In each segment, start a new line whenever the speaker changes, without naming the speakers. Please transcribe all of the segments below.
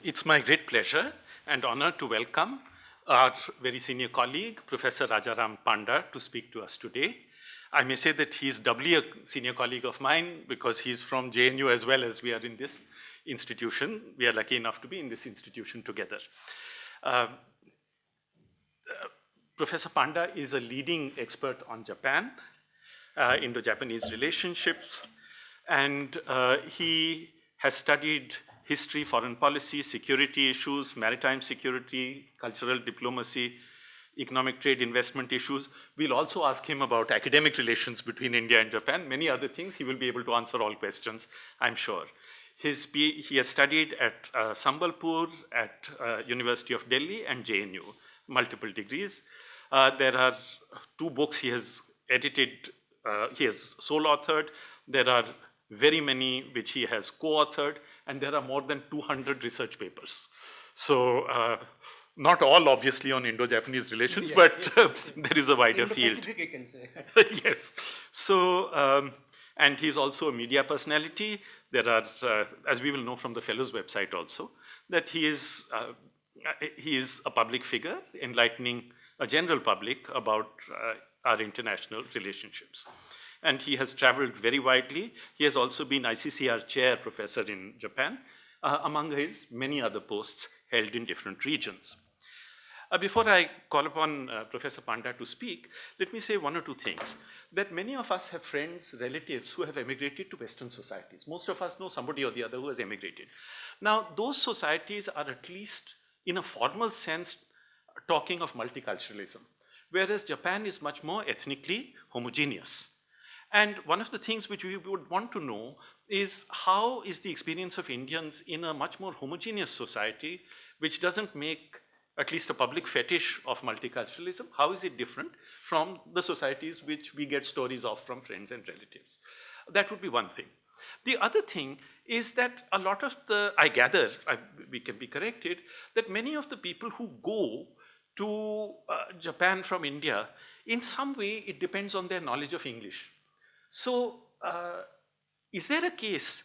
It's my great pleasure and honor to welcome our very senior colleague, Professor Rajaram Panda, to speak to us today. I may say that he's doubly a senior colleague of mine because he's from JNU as well as we are in this institution. We are lucky enough to be in this institution together. Professor Panda is a leading expert on Japan, Indo-Japanese relationships, and he has studied history, foreign policy, security issues, maritime security, cultural diplomacy, economic trade, investment issues. We'll also ask him about academic relations between India and Japan, many other things. He will be able to answer all questions, I'm sure. He has studied at Sambalpur, at University of Delhi and JNU, multiple degrees. There are 2 books he has edited, he has sole authored. There are very many which he has co-authored, and there are more than 200 research papers. So not all obviously on Indo-Japanese relations, yes, but there is a wider field.
Indo-Pacific, you can say.
Yes. So, and he's also a media personality. There are, as we will know from the Fellows website also, that he is a public figure enlightening a general public about our international relationships. And he has traveled very widely. He has also been ICCR chair professor in Japan, among his many other posts held in different regions. Before I call upon Professor Panda to speak, let me say 1 or 2 things. That many of us have friends, relatives who have emigrated to Western societies. Most of us know somebody or the other who has emigrated. Now, those societies are at least in a formal sense talking of multiculturalism, whereas Japan is much more ethnically homogeneous. And one of the things which we would want to know is how is the experience of Indians in a much more homogeneous society, which doesn't make at least a public fetish of multiculturalism, how is it different from the societies which we get stories of from friends and relatives? That would be one thing. The other thing is that a lot of I gather, we can be corrected, that many of the people who go to Japan from India, in some way it depends on their knowledge of English. So, is there a case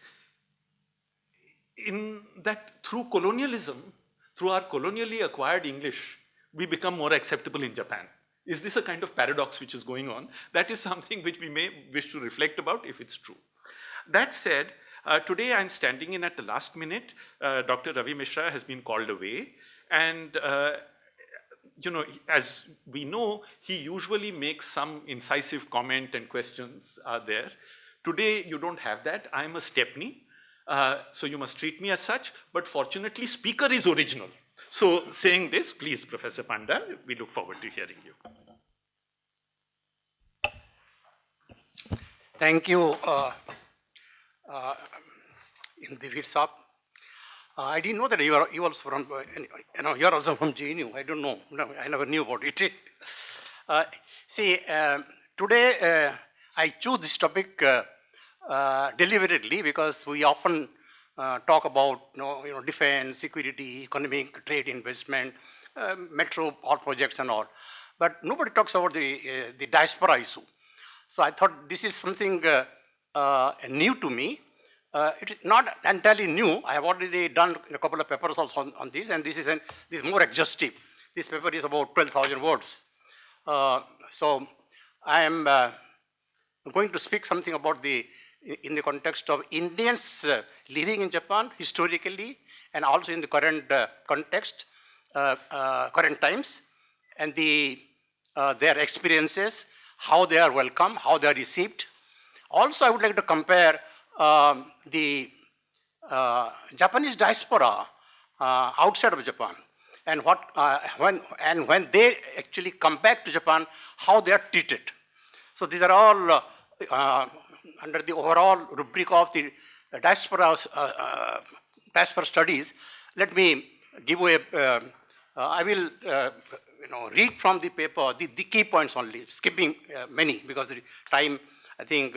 in that through colonialism, through our colonially acquired English, we become more acceptable in Japan? Is this a kind of paradox which is going on? That is something which we may wish to reflect about if it's true. That said, today I'm standing in at the last minute. Dr. Ravi Mishra has been called away, and you know, as we know, he usually makes some incisive comment and questions are there. Today, you don't have that. I'm a Stepney, so you must treat me as such, but fortunately, speaker is original. So saying this, please, Professor Panda, we look forward to hearing you.
Thank you, Indra. I didn't know that you are also from, you are also from JNU. I don't know. No, I never knew about it. See, today I choose this topic deliberately because we often talk about defense, security, economic, trade, investment, metro or projects and all. But nobody talks about the diaspora issue. So I thought this is something new to me. It is not entirely new. I have already done a couple of papers also on this, and this is more exhaustive. This paper is about 12,000 words. So I am going to speak something about in the context of Indians living in Japan historically, and also in the current context, current times, and their experiences, how they are welcome, how they are received. Also, I would like to compare the Japanese diaspora outside of Japan, and when they actually come back to Japan, how they are treated. So these are all under the overall rubric of the diaspora studies. Let me give you I will read from the paper the key points only, skipping many because the time, I think.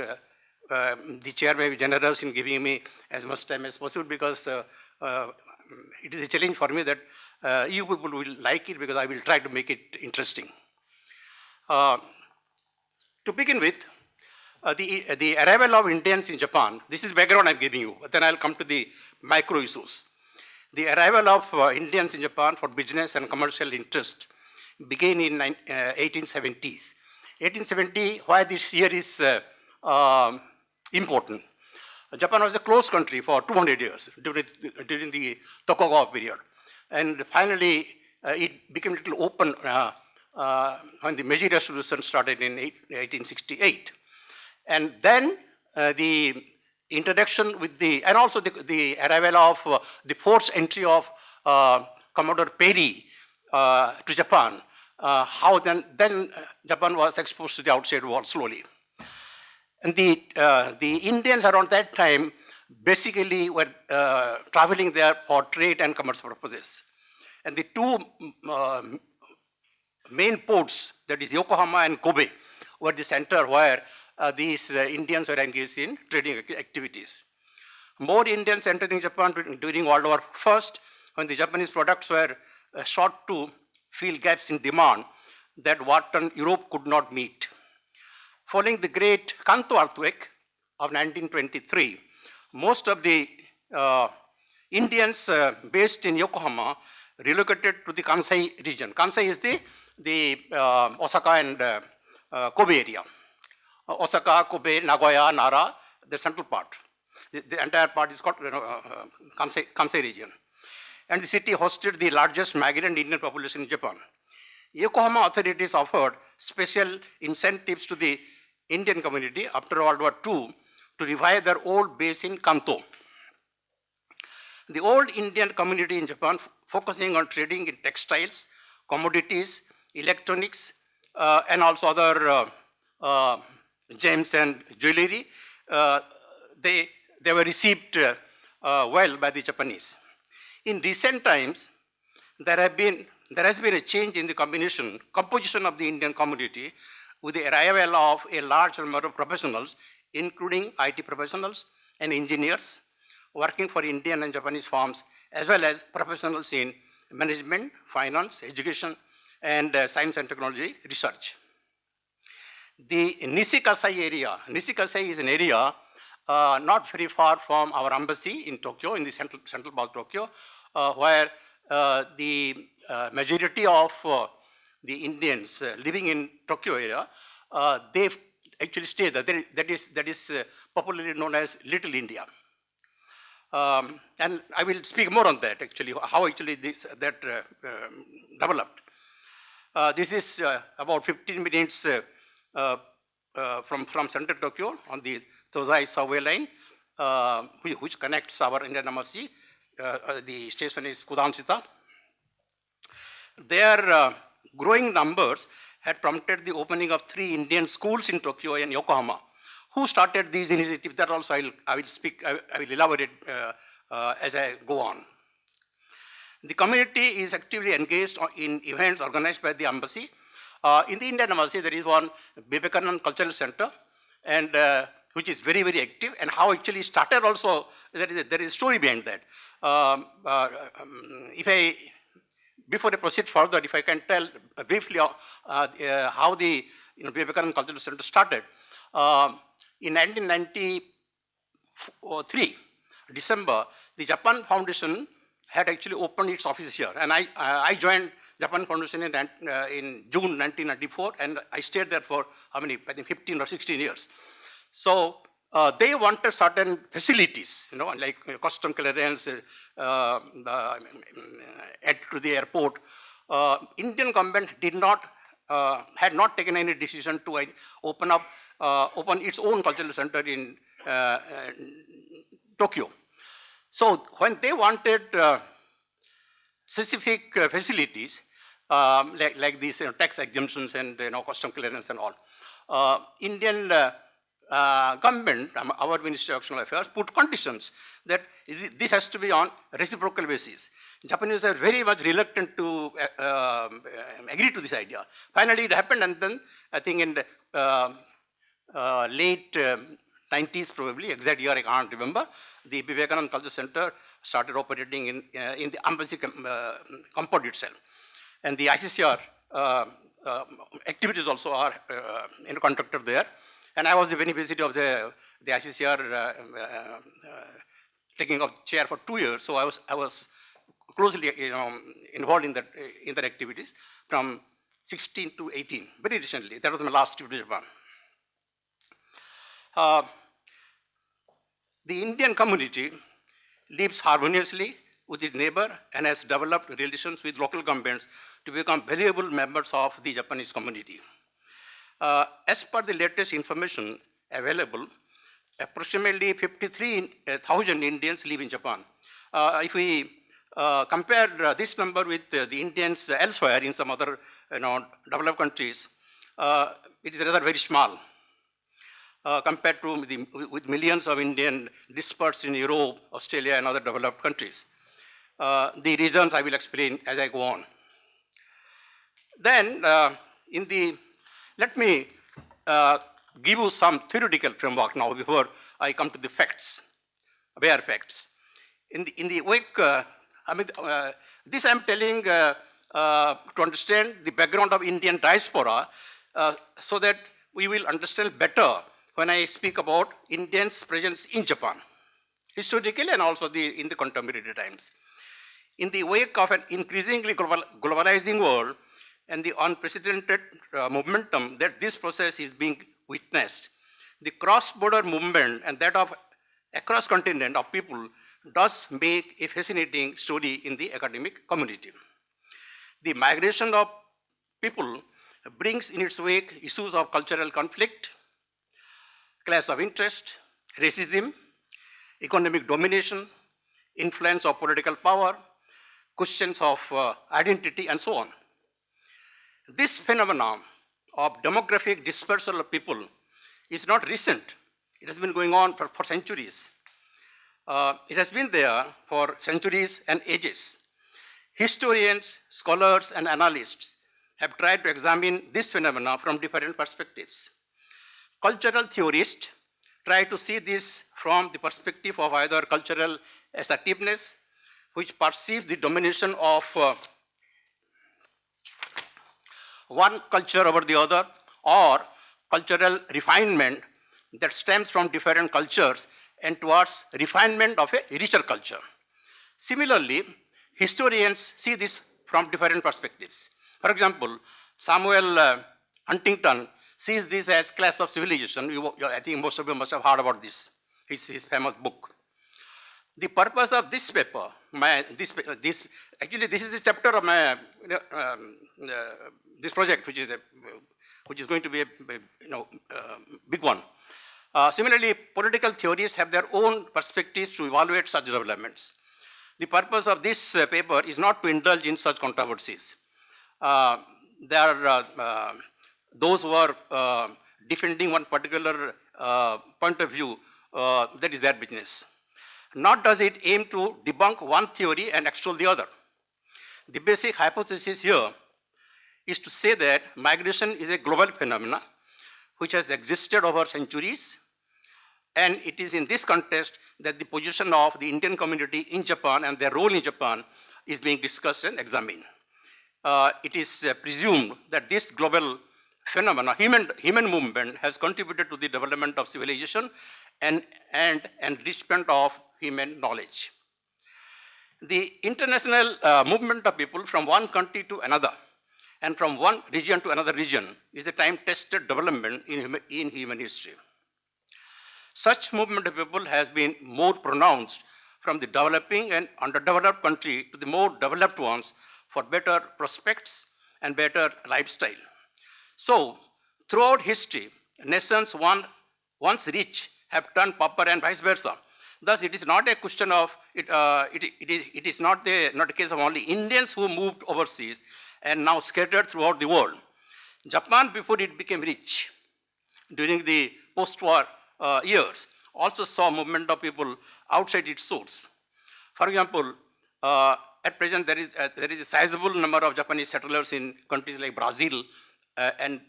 The chair may be generous in giving me as much time as possible because it is a challenge for me that you people will like it because I will try to make it interesting. To begin with, the arrival of Indians in Japan, this is background I'm giving you, then I'll come to the micro issues. The arrival of Indians in Japan for business and commercial interest began in 1870s. 1870, why this year is important. Japan was a closed country for 200 years during the Tokugawa period. And finally, it became a little open when the Meiji Revolution started in 1868. And then the introduction with and also the arrival of the forced entry of Commodore Perry to Japan, how then Japan was exposed to the outside world slowly. And the Indians around that time basically were traveling there for trade and commerce purposes. And the two main ports, that is Yokohama and Kobe, were the center where these Indians were engaged in trading activities. More Indians entering Japan during World War I, when the Japanese products were sought to fill gaps in demand that Western Europe could not meet. Following the great Kanto earthquake of 1923, most of the Indians based in Yokohama relocated to the Kansai region. Kansai is the Osaka and Kobe area. Osaka, Kobe, Nagoya, Nara, the central part. The entire part is called Kansai region. And the city hosted the largest migrant Indian population in Japan. Yokohama authorities offered special incentives to the Indian community after World War II to revive their old base in Kanto. The old Indian community in Japan, focusing on trading in textiles, commodities, electronics, and also other gems and jewelry, they were received well by the Japanese. In recent times, there has been a change in the composition of the Indian community with the arrival of a large number of professionals, including IT professionals and engineers working for Indian and Japanese firms, as well as professionals in management, finance, education, and science and technology research. The Nishikasai area, Nishikasai is an area not very far from our embassy in Tokyo, in the central part of Tokyo, where the majority of the Indians living in Tokyo area, they actually stay there. That is popularly known as Little India. And I will speak more on that actually, how actually that developed. This is about 15 minutes from central Tokyo on the Tozai subway line, which connects our Indian embassy. The station is Kudanshita. Their growing numbers had prompted the opening of 3 Indian schools in Tokyo and Yokohama. Who started these initiatives? That also I will elaborate as I go on. The community is actively engaged in events organized by the embassy. In the Indian embassy, there is one Vivekananda Cultural Center, and which is very, very active. And how actually started also, there is a story behind that. Before I proceed further, if I can tell briefly how the Vivekananda Cultural Center started. In 1993, December, the Japan Foundation had actually opened its office here. And I joined Japan Foundation in June 1994, and I stayed there for how many, I think 15 or 16 years. So they wanted certain facilities, like custom clearance, add to the airport. Indian government had not taken any decision to open its own cultural center in Tokyo. So when they wanted specific facilities, like these tax exemptions and custom clearance and all, Indian government, our Ministry of External Affairs, put conditions that this has to be on reciprocal basis. Japanese are very much reluctant to agree to this idea. Finally, it happened, and then I think in the late 90s, probably, exact year I can't remember, the Vivekananda Culture Center started operating in the embassy compound itself. And the ICCR activities also are conducted there. And I was the beneficiary of the ICCR taking of chair for 2 years. So I was closely involved in that activities from 16 to 18, very recently. That was my last trip to Japan. The Indian community lives harmoniously with its neighbor and has developed relations with local governments to become valuable members of the Japanese community. As per the latest information available, approximately 53,000 Indians live in Japan. If we compare this number with the Indians elsewhere in some other developed countries, it is rather very small. Compared to with millions of Indians dispersed in Europe, Australia, and other developed countries. The reasons I will explain as I go on. Then, let me give you some theoretical framework now before I come to the facts, bare facts. In the wake, this I'm telling to understand the background of Indian diaspora so that we will understand better when I speak about Indians' presence in Japan, historically and also in the contemporary times. In the wake of an increasingly globalizing world and the unprecedented momentum that this process is being witnessed, the cross-border movement and that of across continent of people does make a fascinating story in the academic community. The migration of people brings in its wake issues of cultural conflict, clash of interest, racism, economic domination, influence of political power, questions of identity, and so on. This phenomenon of demographic dispersal of people is not recent. It has been going on for centuries. It has been there for centuries and ages. Historians, scholars, and analysts have tried to examine this phenomenon from different perspectives. Cultural theorists try to see this from the perspective of either cultural assertiveness, which perceives the domination of one culture over the other, or cultural refinement that stems from different cultures and towards refinement of a richer culture. Similarly, historians see this from different perspectives. For example, Samuel Huntington sees this as clash of civilization. I think most of you must have heard about this, his famous book. The purpose of this paper, actually this is a chapter of my this project, which is going to be a big one. Similarly, political theories have their own perspectives to evaluate such developments. The purpose of this paper is not to indulge in such controversies. There are those who are defending one particular point of view, that is their business. Nor does it aim to debunk one theory and extol the other. The basic hypothesis here is to say that migration is a global phenomenon which has existed over centuries, and it is in this context that the position of the Indian community in Japan and their role in Japan is being discussed and examined. It is presumed that this global phenomena, human movement, has contributed to the development of civilization and enrichment of human knowledge. The international movement of people from one country to another and from one region to another region is a time-tested development in human history. Such movement of people has been more pronounced from the developing and underdeveloped country to the more developed ones for better prospects and better lifestyle. So, throughout history, nations once rich have turned pauper and vice versa. Thus, it is not a question of, it is not a case of only Indians who moved overseas and now scattered throughout the world. Japan, before it became rich, during the post-war years, also saw movement of people outside its source. For example, at present there is a sizable number of Japanese settlers in countries like Brazil and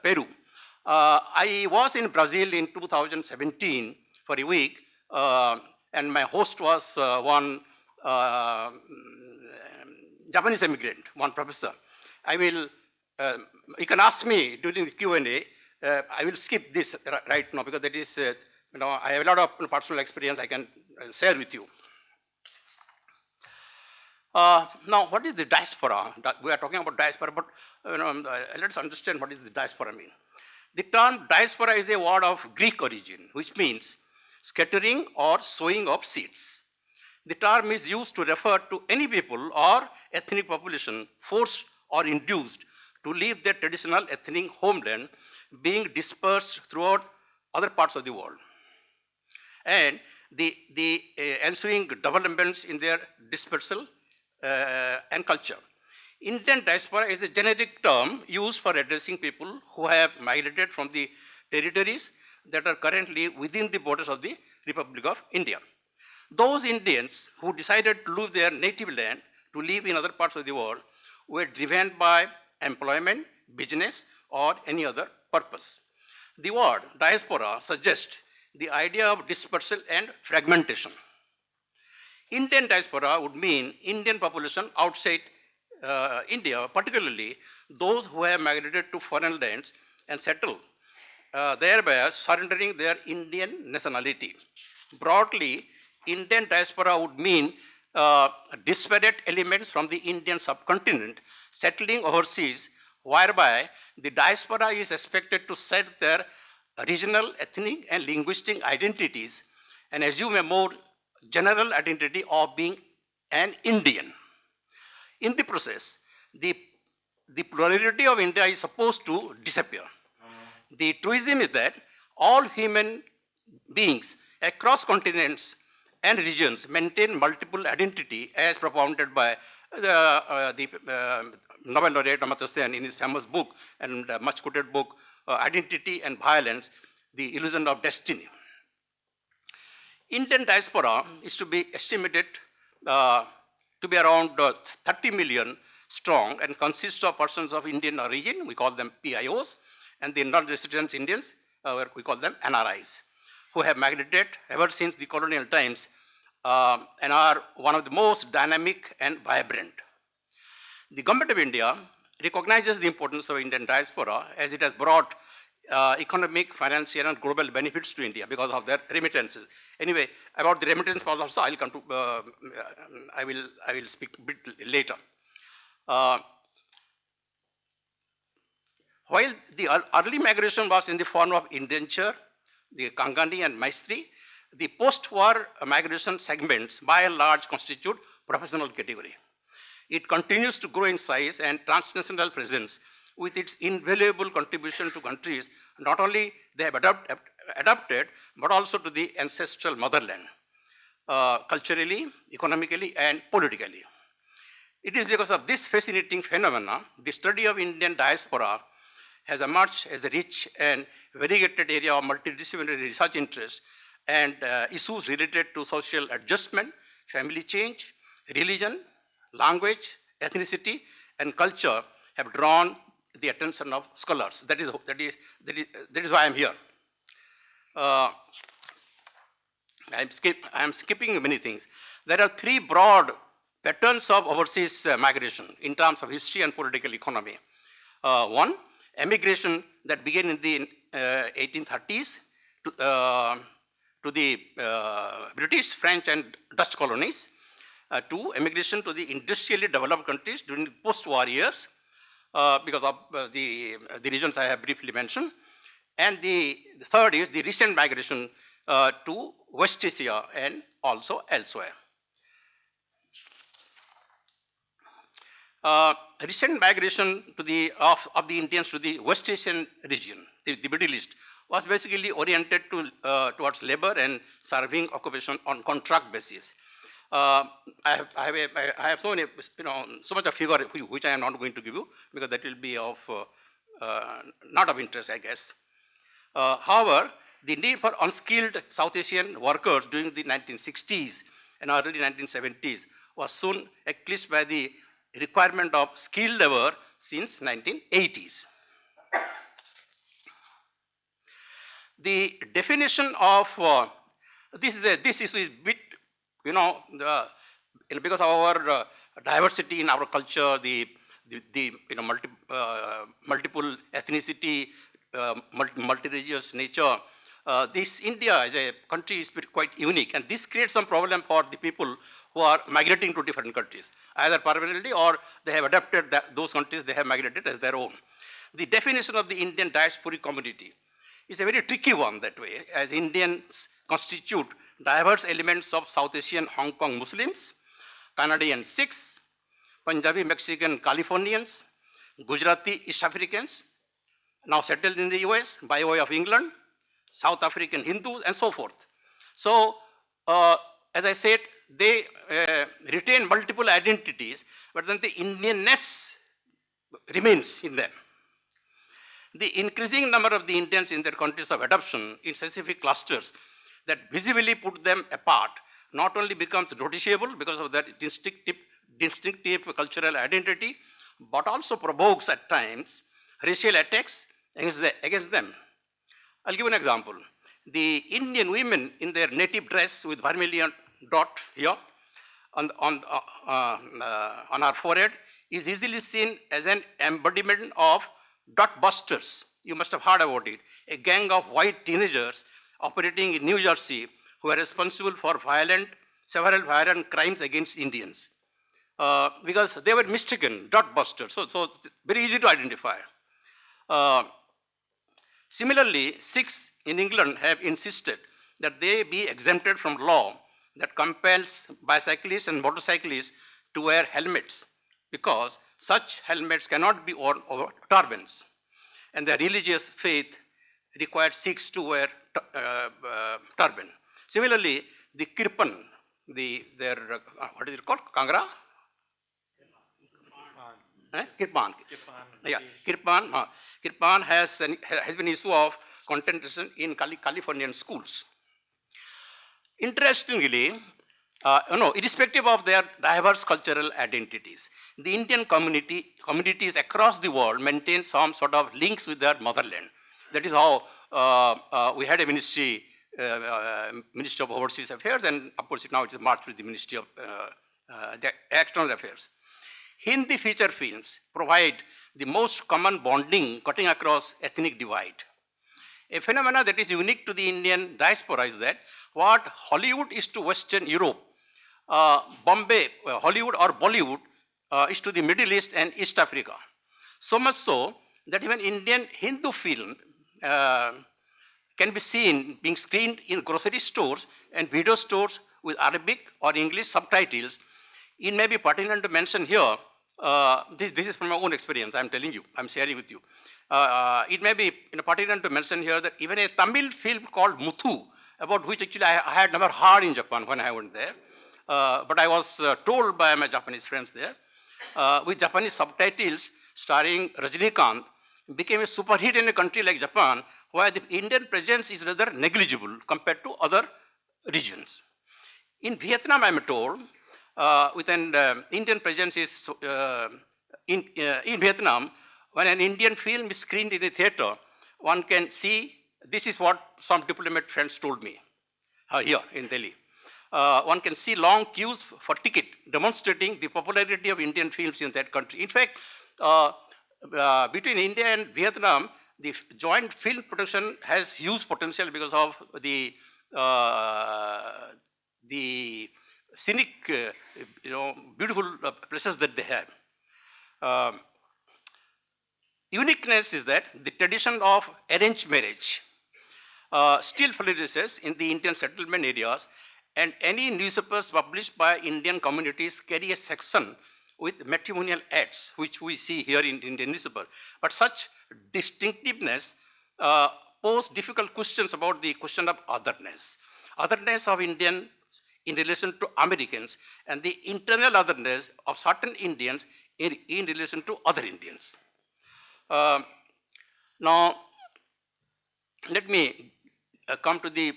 Peru. I was in Brazil in 2017 for a week, and my host was one Japanese immigrant, one professor. You can ask me during the Q&A. I will skip this right now because that is, I have a lot of personal experience I can share with you. Now, what is the diaspora? We are talking about diaspora, but let's understand what is the diaspora mean. The term diaspora is a word of Greek origin, which means scattering or sowing of seeds. The term is used to refer to any people or ethnic population forced or induced to leave their traditional ethnic homeland, being dispersed throughout other parts of the world. And the ensuing developments in their dispersal and culture. Indian diaspora is a generic term used for addressing people who have migrated from the territories that are currently within the borders of the Republic of India. Those Indians who decided to leave their native land to live in other parts of the world were driven by employment, business, or any other purpose. The word diaspora suggests the idea of dispersal and fragmentation. Indian diaspora would mean Indian population outside India, particularly those who have migrated to foreign lands and settled, thereby surrendering their Indian nationality. Broadly, Indian diaspora would mean disparate elements from the Indian subcontinent settling overseas, whereby the diaspora is expected to set their regional, ethnic, and linguistic identities and assume a more general identity of being an Indian. In the process, the plurality of India is supposed to disappear. The truism is that all human beings across continents and regions maintain multiple identity as propounded by the Nobel laureate Amartya Sen in his famous book and much quoted book, Identity and Violence, The Illusion of Destiny. Indian diaspora is to be estimated to be around 30 million strong and consists of persons of Indian origin, we call them PIOs, and the non-resident Indians, we call them NRIs, who have migrated ever since the colonial times and are one of the most dynamic and vibrant. The government of India recognizes the importance of Indian diaspora as it has brought economic, financial, and global benefits to India because of their remittances. Anyway, about the remittance also, I'll come to. I will speak a bit later. While the early migration was in the form of indenture, the Kangani and Maistri, the post-war migration segments by and large constitute professional category. It continues to grow in size and transnational presence with its invaluable contribution to countries not only they have adapted, but also to the ancestral motherland, culturally, economically, and politically. It is because of this fascinating phenomena, the study of Indian diaspora has emerged as a rich and variegated area of multidisciplinary research interest and issues related to social adjustment, family change, religion, language, ethnicity, and culture have drawn the attention of scholars. That is why I'm here. I'm skipping many things. There are three broad patterns of overseas migration in terms of history and political economy. One, emigration that began in the 1830s to the British, French, and Dutch colonies. Two, emigration to the industrially developed countries during the post-war years because of the reasons I have briefly mentioned. And the third is the recent migration to West Asia and also elsewhere. Recent migration to of the Indians to the West Asian region, the Middle East, was basically oriented towards labor and serving occupation on contract basis. I have so much of figure which I am not going to give you because that will be of not of interest, I guess. However, the need for unskilled South Asian workers during the 1960s and early 1970s was soon eclipsed by the requirement of skilled labor since 1980s. The definition of this issue is bit, because of our diversity in our culture, the multiple ethnicity, multi-religious nature. This India as a country is quite unique, and this creates some problem for the people who are migrating to different countries, either permanently or they have adapted those countries they have migrated as their own. The definition of the Indian diasporic community is a very tricky one that way, as Indians constitute diverse elements of South Asian Hong Kong Muslims, Canadian Sikhs, Punjabi Mexican Californians, Gujarati East Africans, now settled in the US by way of England, South African Hindus, and so forth. So, as I said, they retain multiple identities, but then the Indianness remains in them. The increasing number of the Indians in their countries of adoption in specific clusters that visibly put them apart not only becomes noticeable because of their distinctive cultural identity, but also provokes at times racial attacks against them. I'll give an example. The Indian women in their native dress with vermilion dot here on our forehead is easily seen as an embodiment of dot busters. You must have heard about it. A gang of white teenagers operating in New Jersey who are responsible for several violent crimes against Indians. Because they were mistaken, dot busters, so very easy to identify. Similarly, Sikhs in England have insisted that they be exempted from law that compels bicyclists and motorcyclists to wear helmets, because such helmets cannot be worn over turbans. And their religious faith required Sikhs to wear turban. Similarly, the Kirpan, what is it called? Kangra? Kirpan. Yeah, Kirpan has been issue of contention in Californian schools. Interestingly, irrespective of their diverse cultural identities, the Indian communities across the world maintain some sort of links with their motherland. That is how we had a Ministry of Overseas Affairs, and of course now it is merged with the Ministry of the External Affairs. Hindi feature films provide the most common bonding cutting across ethnic divide. A phenomenon that is unique to the Indian diaspora is that what Hollywood is to Western Europe, Hollywood or Bollywood is to the Middle East and East Africa. So much so that even Indian Hindu film can be seen being screened in grocery stores and video stores with Arabic or English subtitles. It may be pertinent to mention here, this is from my own experience, I'm telling you, I'm sharing with you. It may be pertinent to mention here that even a Tamil film called Muthu, about which actually I had never heard in Japan when I went there, but I was told by my Japanese friends there, with Japanese subtitles starring Rajinikanth, became a super hit in a country like Japan, where the Indian presence is rather negligible compared to other regions. In Vietnam, I'm told, with an Indian presence is in Vietnam, when an Indian film is screened in a theater, one can see, this is what some diplomat friends told me here in Delhi. One can see long queues for ticket, demonstrating the popularity of Indian films in that country. In fact, between India and Vietnam, the joint film production has huge potential because of the scenic, beautiful places that they have. Uniqueness is that the tradition of arranged marriage still flourishes in the Indian settlement areas, and any newspapers published by Indian communities carry a section with matrimonial ads, which we see here in Indian newspaper. But such distinctiveness pose difficult questions about the question of otherness of Indians in relation to Americans, and the internal otherness of certain Indians in relation to other Indians. Now, let me come to the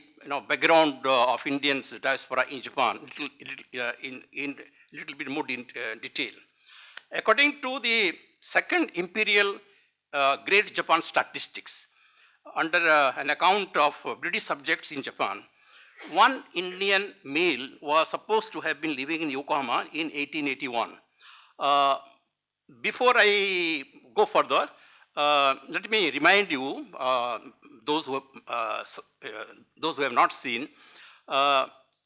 background of Indians diaspora in Japan in little bit more detail. According to the second imperial Great Japan Statistics, under an account of British subjects in Japan, one Indian male was supposed to have been living in Yokohama in 1881. Before I go further, let me remind you, those who have not seen,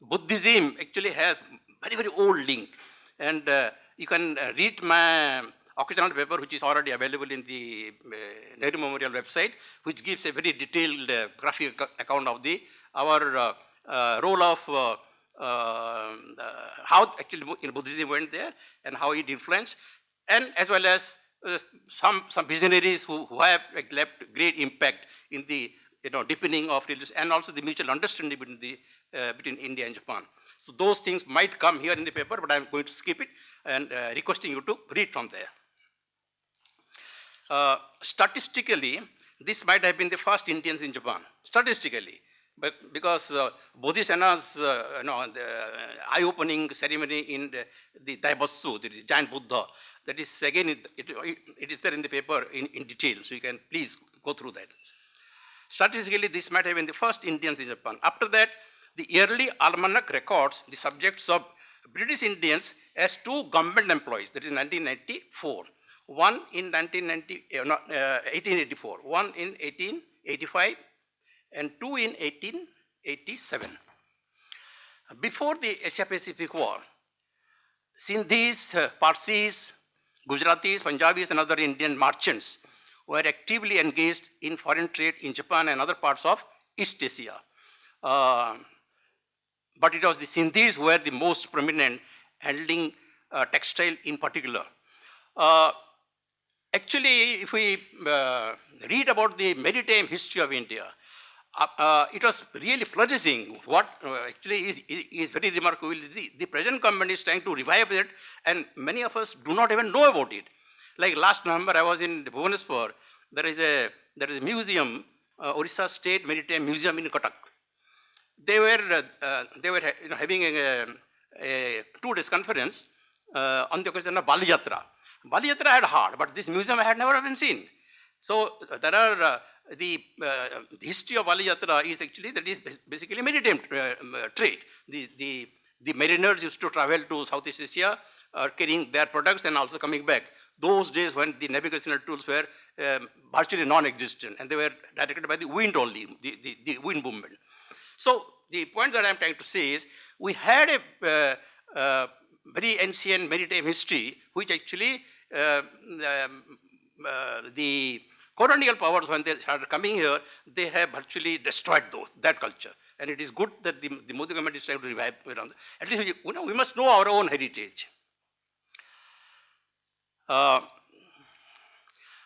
Buddhism actually has very, very old link. And you can read my occasional paper, which is already available in the Nehru Memorial website, which gives a very detailed graphic account of our role of how actually Buddhism went there and how it influenced, and as well as some visionaries who have left great impact in the deepening of religion and also the mutual understanding between India and Japan. So those things might come here in the paper, but I'm going to skip it and requesting you to read from there. Statistically, this might have been the first Indians in Japan, statistically, but because Bodhisana's eye-opening ceremony in the Daibotsu, the giant Buddha, that is again, it is there in the paper in detail, so you can please go through that. Statistically, this might have been the first Indians in Japan. After that, the yearly almanac records the subjects of British Indians as 2 government employees, that is 1994. One in 1884, one in 1885, and 2 in 1887. Before the Asia-Pacific War, Sindhis, Parsis, Gujaratis, Punjabis, and other Indian merchants were actively engaged in foreign trade in Japan and other parts of East Asia. But it was the Sindhis who were the most prominent, handling textile in particular. Actually, if we read about the maritime history of India, it was really flourishing. What actually is very remarkable, the present government is trying to revive it, and many of us do not even know about it. Like last November, I was in Bhubaneswar. There is a museum, Orissa State Maritime Museum in Cuttack. They were having a 2 days conference on the question of Bali Yatra. Bali Yatra had heard, but this museum had never been seen. So there are the history of Bali Yatra is actually that is basically maritime trade. The mariners used to travel to Southeast Asia, carrying their products and also coming back. Those days when the navigational tools were virtually non-existent, and they were directed by the wind only, the wind movement. So the point that I'm trying to say is we had a very ancient maritime history, which actually the colonial powers, when they started coming here, they have virtually destroyed that culture. And it is good that the Modi government is trying to revive it. At least we must know our own heritage.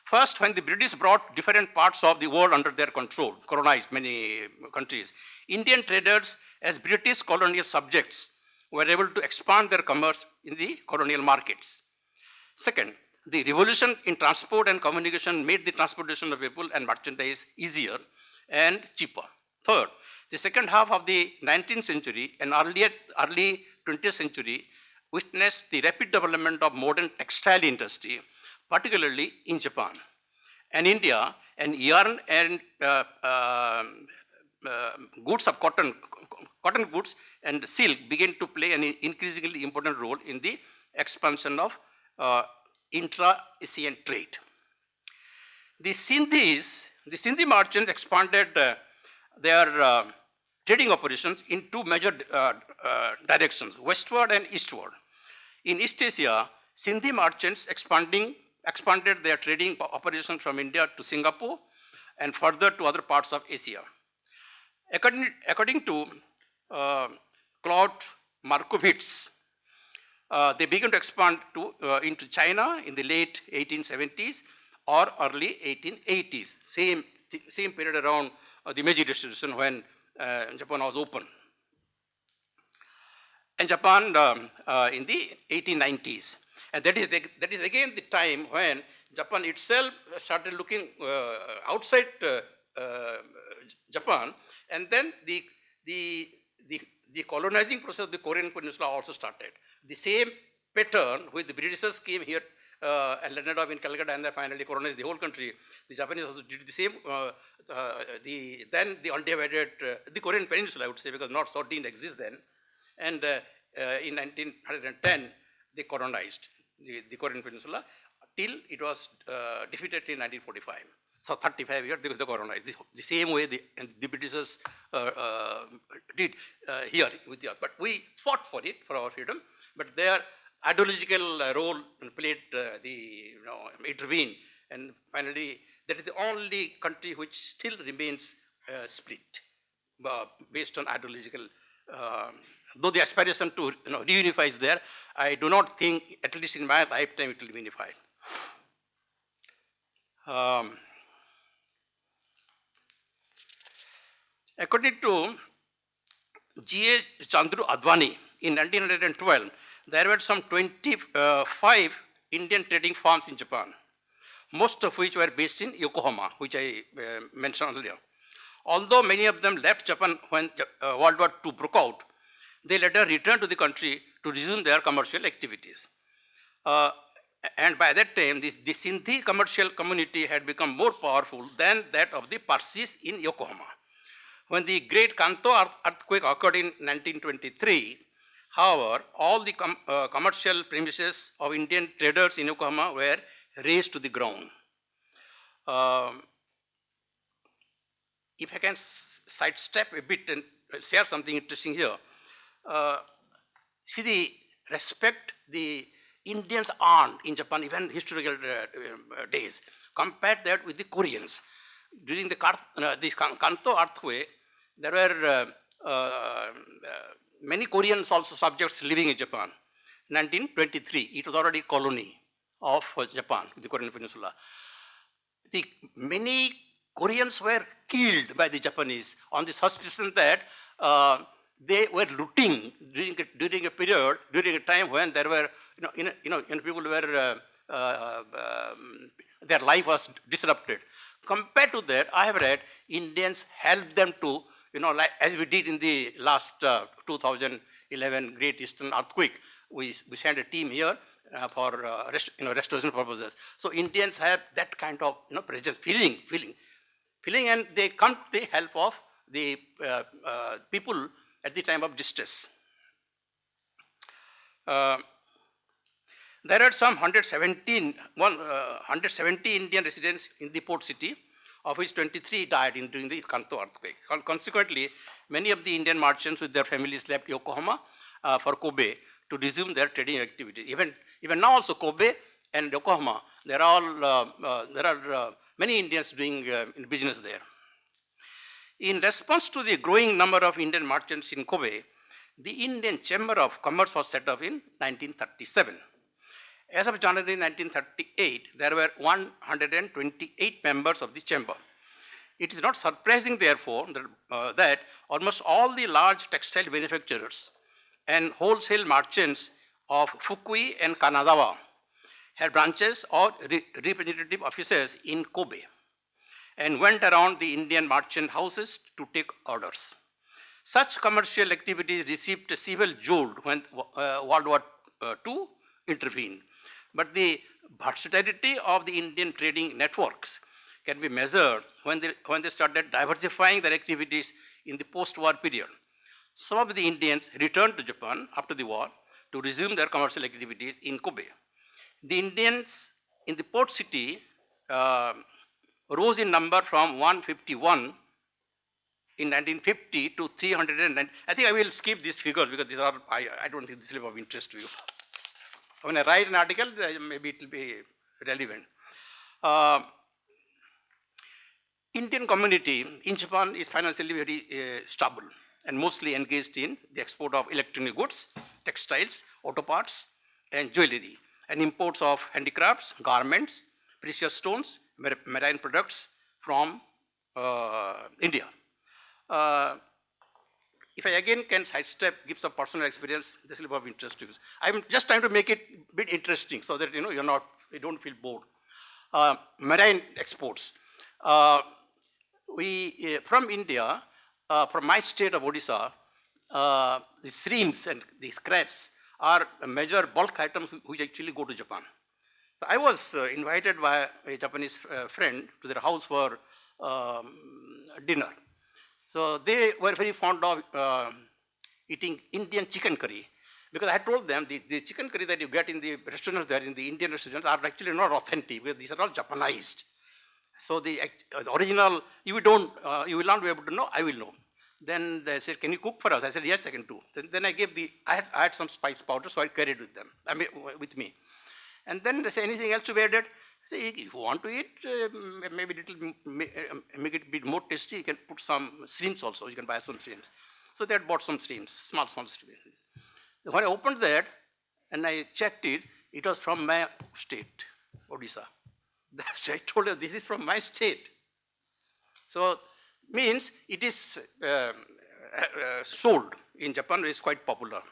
First, when the British brought different parts of the world under their control, colonized many countries, Indian traders as British colonial subjects were able to expand their commerce in the colonial markets. Second, the revolution in transport and communication made the transportation of people and merchandise easier and cheaper. Third, the second half of the 19th century and early 20th century witnessed the rapid development of modern textile industry, particularly in Japan. And India, and yarn and goods of cotton goods and silk began to play an increasingly important role in the expansion of intra-Asian trade. The Sindhi merchants expanded their trading operations in 2 major directions, westward and eastward. In East Asia, Sindhi merchants expanded their trading operations from India to Singapore and further to other parts of Asia. According to Claude Markovits, they began to expand into China in the late 1870s or early 1880s, same period around the Meiji Restoration when Japan was open. And Japan in the 1890s. And that is again the time when Japan itself started looking outside Japan, and then the colonizing process of the Korean Peninsula also started. The same pattern with the Britishers came here and landed up in Calcutta and then finally colonized the whole country. The Japanese also did the same. Then the undivided, the Korean Peninsula, I would say, because North South didn't exist then. And in 1910, they colonized the Korean Peninsula till it was defeated in 1945. So 35 years, the corona. The same way the Britishers did here with us. But we fought for it, for our freedom. But their ideological role played intervened. And finally, that is the only country which still remains split based on ideological. Though the aspiration to reunify is there, I do not think, at least in my lifetime, it will be unified. According to G.A. Chandru Advani, in 1912, there were some 25 Indian trading firms in Japan, most of which were based in Yokohama, which I mentioned earlier. Although many of them left Japan when World War II broke out, they later returned to the country to resume their commercial activities. And by that time, the Sindhi commercial community had become more powerful than that of the Parsis in Yokohama. When the Great Kanto earthquake occurred in 1923, however, all the commercial premises of Indian traders in Yokohama were razed to the ground. If I can sidestep a bit and share something interesting here, see the respect the Indians earned in Japan, even historical days. Compare that with the Koreans. During the Kanto earthquake, there were many Koreans also subjects living in Japan. 1923, it was already a colony of Japan, the Korean Peninsula. Many Koreans were killed by the Japanese on the suspicion that they were looting during a period, during a time when there were, people were, their life was disrupted. Compared to that, I have read Indians helped them to, like as we did in the last 2011 Great Eastern Earthquake, we sent a team here for restoration purposes. So Indians have that kind of presence, feeling, and they come to the help of the people at the time of distress. There are some 170 Indian residents in the port city, of which 23 died during the Kanto earthquake. Consequently, many of the Indian merchants with their families left Yokohama for Kobe to resume their trading activity. Even now also Kobe and Yokohama, there are many Indians doing business there. In response to the growing number of Indian merchants in Kobe, the Indian Chamber of Commerce was set up in 1937. As of January 1938, there were 128 members of the chamber. It is not surprising, therefore, that almost all the large textile manufacturers and wholesale merchants of Fukui and Kanazawa had branches or representative offices in Kobe and went around the Indian merchant houses to take orders. Such commercial activities received a civil jolt when World War II intervened. But the versatility of the Indian trading networks can be measured when they started diversifying their activities in the post-war period. Some of the Indians returned to Japan after the war to resume their commercial activities in Kobe. The Indians in the port city rose in number from 151 in 1950 to 390. I think I will skip these figures because these are, I don't think this will be of interest to you. When I write an article, maybe it will be relevant. Indian community in Japan is financially very stable and mostly engaged in the export of electronic goods, textiles, auto parts, and jewelry, and imports of handicrafts, garments, precious stones, marine products from India. If I again can sidestep, give some personal experience, this will be of interest to you. I'm just trying to make it a bit interesting so that you don't feel bored. Marine exports. From India, from my state of Odisha, the shrimps and the scraps are major bulk items which actually go to Japan. So I was invited by a Japanese friend to their house for dinner. So they were very fond of eating Indian chicken curry, because I told them the chicken curry that you get in the restaurants there, in the Indian restaurants, are actually not authentic, because these are all Japanized. So the original, you don't, you will not be able to know, I will know. Then they said, can you cook for us? I said, yes, I can do. Then I gave I had some spice powder, so I carried with them, with me. And then they say, anything else to be added? I say, if you want to eat, maybe make it a bit more tasty, you can put some shrimps also, you can buy some shrimps. So they had bought some shrimps, small shrimps. When I opened that, and I checked it, it was from my state, Odisha. I told her, this is from my state. So, means it is sold in Japan, it's quite popular.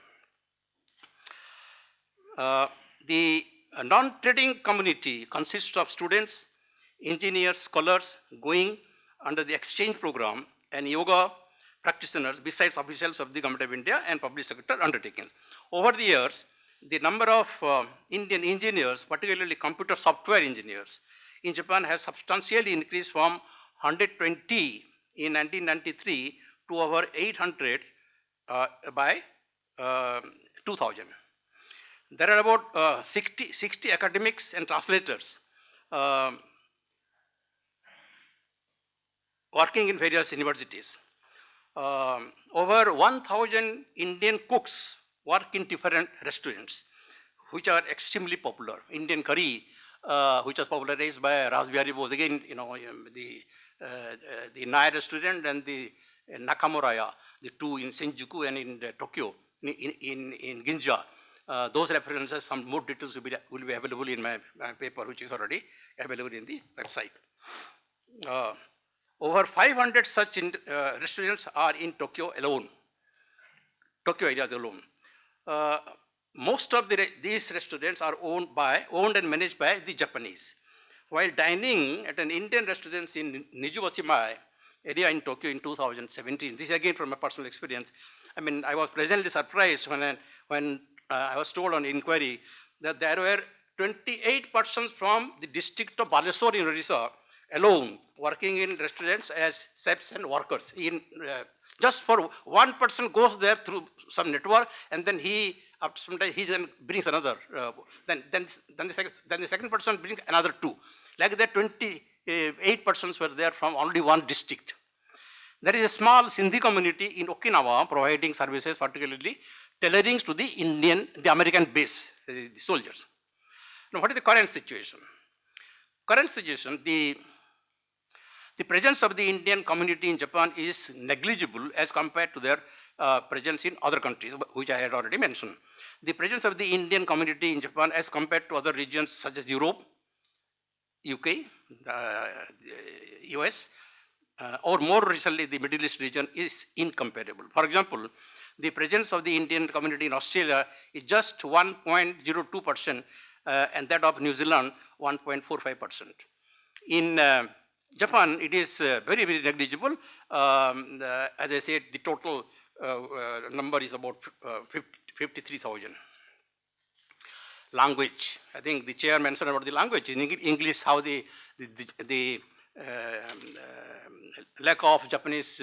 The non-trading community consists of students, engineers, scholars going under the exchange program and yoga practitioners besides officials of the Government of India and public sector undertaking. Over the years, the number of Indian engineers, particularly computer software engineers, in Japan has substantially increased from 120 in 1993 to over 800 by 2000. There are about 60 academics and translators working in various universities. Over 1,000 Indian cooks work in different restaurants, which are extremely popular. Indian curry, which was popularized by Rasbihari Bose. Again, you know, the Nai restaurant and the Nakamuraya, the two in Shinjuku and in Tokyo, in Ginza. Those references, some more details will be available in my paper, which is already available in the website. Over 500 such restaurants are in Tokyo alone, Tokyo areas alone. Most of these restaurants are owned and managed by the Japanese. While dining at an Indian restaurant in Nijuwashima area in Tokyo in 2017, this is again from my personal experience. I mean, I was pleasantly surprised when I was told on inquiry that there were 28 persons from the district of Baleswar in Odisha alone working in restaurants as chefs and workers. Just for one person goes there through some network, and then after some time he then brings another. Then the second person brings another two. Like that, 28 persons were there from only one district. There is a small Sindhi community in Okinawa providing services, particularly tailoring to the American base, the soldiers. Now, what is the current situation? Current situation, the presence of the Indian community in Japan is negligible as compared to their presence in other countries, which I had already mentioned. The presence of the Indian community in Japan as compared to other regions such as Europe, UK, US, or more recently the Middle East region is incomparable. For example, the presence of the Indian community in Australia is just 1.02%, and that of New Zealand 1.45%. In Japan, it is very, very negligible. As I said, the total number is about 53,000. Language. I think the chair mentioned about the language. In English, how the lack of Japanese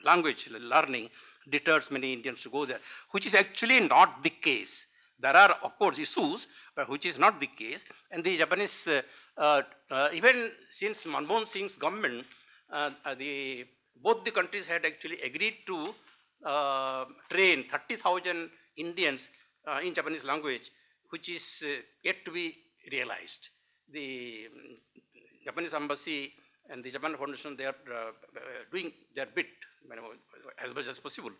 language learning deters many Indians to go there, which is actually not the case. There are, of course, issues, but which is not the case. And the Japanese, even since Manmohan Singh's government, both the countries had actually agreed to train 30,000 Indians in Japanese language, which is yet to be realized. The Japanese embassy and the Japan Foundation, they are doing their bit as much as possible.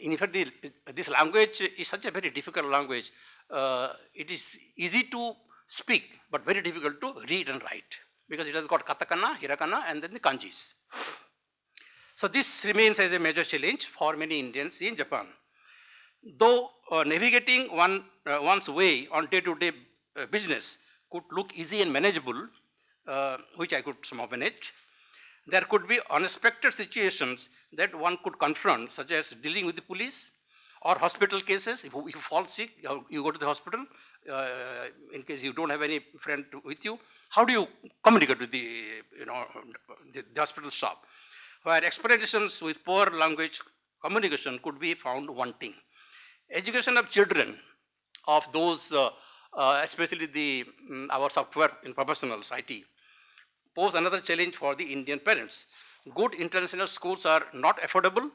In fact, this language is such a very difficult language. It is easy to speak, but very difficult to read and write, because it has got katakana, hiragana, and then the kanjis. So this remains as a major challenge for many Indians in Japan. Though navigating one's way on day-to-day business could look easy and manageable, which I could somehow manage, there could be unexpected situations that one could confront, such as dealing with the police or hospital cases. If you fall sick, you go to the hospital. In case you don't have any friend with you, how do you communicate with the hospital staff? Where explanations with poor language communication could be found wanting. Education of children of those especially our software in professionals, IT, pose another challenge for the Indian parents. Good international schools are not affordable,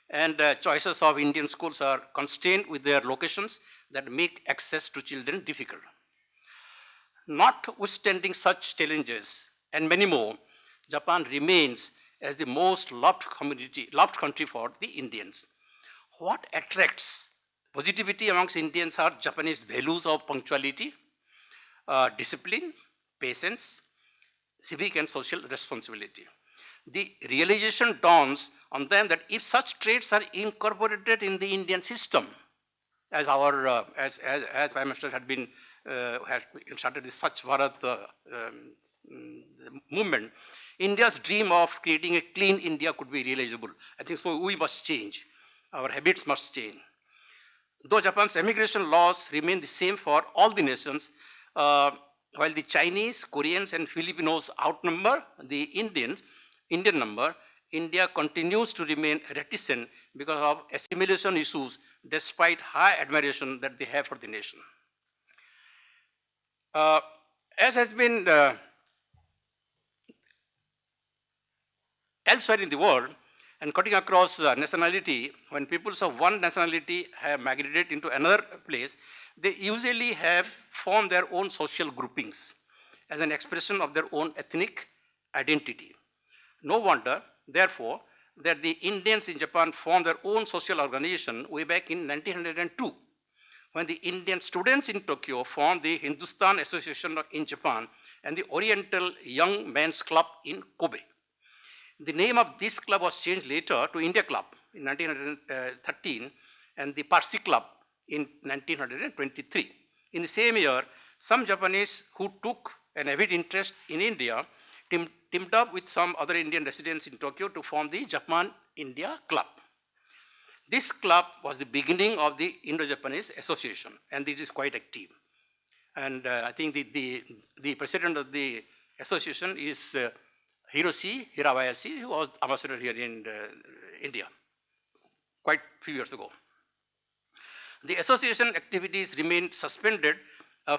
and choices of Indian schools are constrained with their locations that make access to children difficult. Notwithstanding such challenges and many more, Japan remains as the most loved country for the Indians. What attracts positivity amongst Indians are Japanese values of punctuality, discipline, patience, civic and social responsibility. The realization dawns on them that if such traits are incorporated in the Indian system, as our as Prime Minister had been had started this Swachh Bharat movement, India's dream of creating a clean India could be realizable. I think so. We must change. Our habits must change. Though Japan's immigration laws remain the same for all the nations, while the Chinese, Koreans, and Filipinos outnumber the Indian number, India continues to remain reticent because of assimilation issues, despite high admiration that they have for the nation. As has been elsewhere in the world, and cutting across nationality, when peoples of one nationality have migrated into another place, they usually have formed their own social groupings as an expression of their own ethnic identity. No wonder, therefore, that the Indians in Japan formed their own social organization way back in 1902, when the Indian students in Tokyo formed the Hindustan Association in Japan and the Oriental Young Men's Club in Kobe. The name of this club was changed later to India Club in 1913 and the Parsi Club in 1923. In the same year, some Japanese who took an avid interest in India teamed up with some other Indian residents in Tokyo to form the Japan-India Club. This club was the beginning of the Indo-Japanese Association, and it is quite active. And I think the president of the association is Hiroshi Hirabayashi, who was ambassador here in India quite a few years ago. The association activities remained suspended